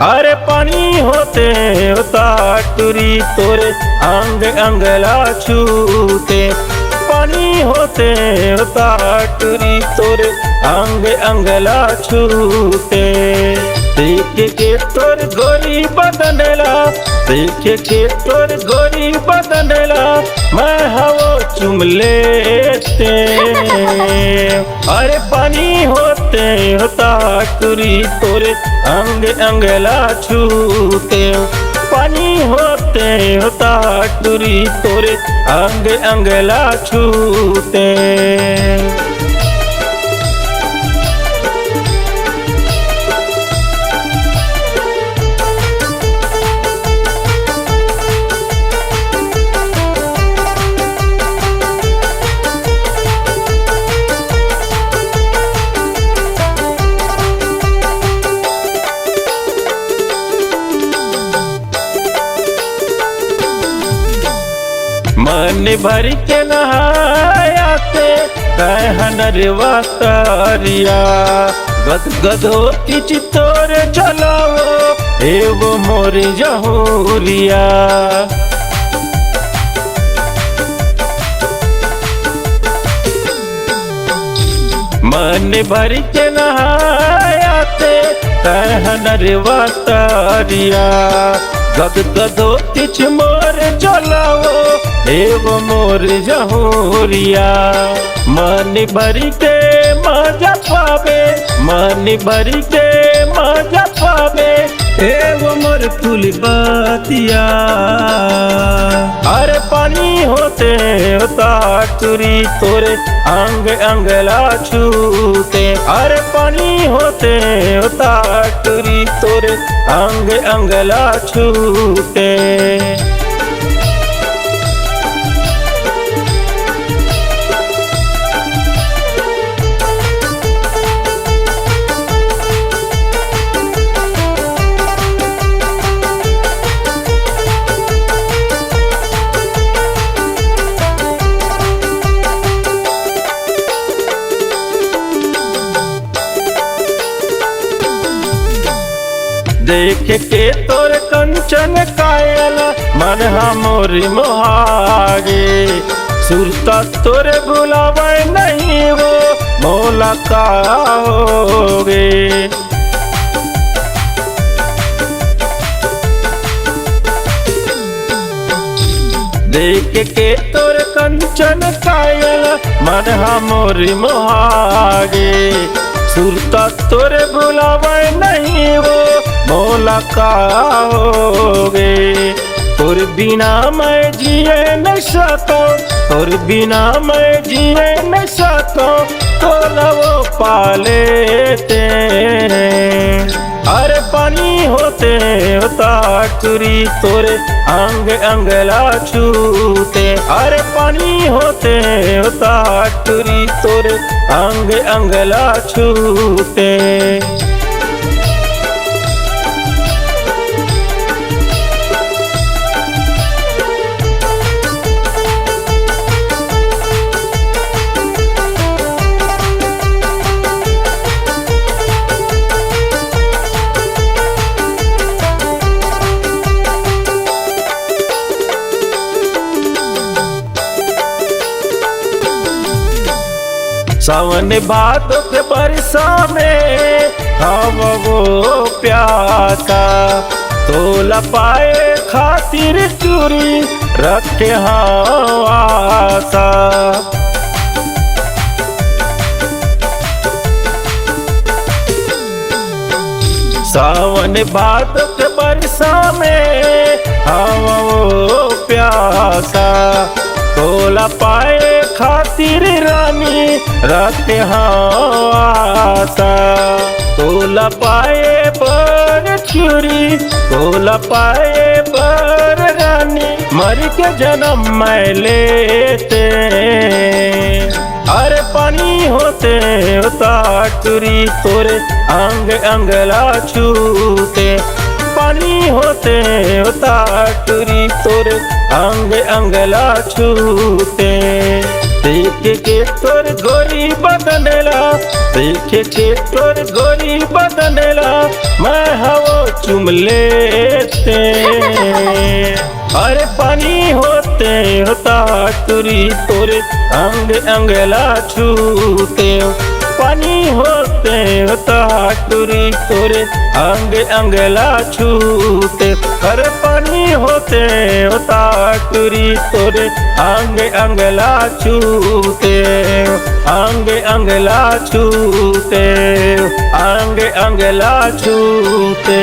अरे पानी होते होता टुरी तोरे अंग अंगला छूते। पानी होते होता टुरी तोरे अंग अंगला छूते। देख के तोर गोरी बदनला, देख के तोर गोरी बदनला, मैं हवो चुम लेते। अरे पानी होते होता टुरी तोरे अंग अंगला छूते। पानी होते होता टुरी तोरे अंग अंगला छूते। मन भर के नहायाते कहनरवा तारिया। गद गद होती चितोर चलाओ एवो मोर जहूरिया। मन भर के नहायाते कहनरवा तारिया। गद गद होती मोर चलाओ एवो मोर जहूरिया। मन भरी के मजा पावे, मन भरी के मजा पावे एवो मोर फूल बतिया। अरे पानी होते होता टुरी तोरे अंग अंगला छूते। अरे पानी होते होता टुरी तोरे अंग अंगला छूते। देख के तोर कंचन कायल मन मोरी मोहागे। सुरता तोरे बुलावे नहीं वो मोला का होगे। देख के तोर कंचन कायल मन मोरी मोहागे। सुरता तोरे बुलावे नहीं वो मोला का होगे। तोर बिना मैं जिए न सको, तोर बिना मैं जिए न सको, तो लवो पालेते। अरे पानी होते होता टुरी तोरे अंग अंगला छूते। अरे पानी होते होता टुरी तोरे अंग अंगला छूते। सावन भादों के बरसा में हम वो प्यासा। तोला पाए खातिर चूरी रखे हाँ आशा। सावन भादों के बरसा में हम वो प्यासा। तोला पाए खातिर रानी रखते हाँ आशा। तोला पाए बर चूरी, तोला पाए बर रानी, मर के जन्म मैं लेते। अरे पानी होते होता टुरी तोरे अंग अंगला छूते। पानी होते होता टुरी तोरे अंग अंगला छूते। देख के तोर गोरी बदनेला, देख के तोर गोरी बदनेला, मैं हवा चुम लेते। अरे पानी होते होता टूरी तोरे अंग अंगला छूते, पानी होते होता टूरी तोरे अंग अंगला छूते। अरे पानी होते होता टूरी तोरे अंग अंगला छूते, अंग अंगला छूते, अंग अंगला छूते।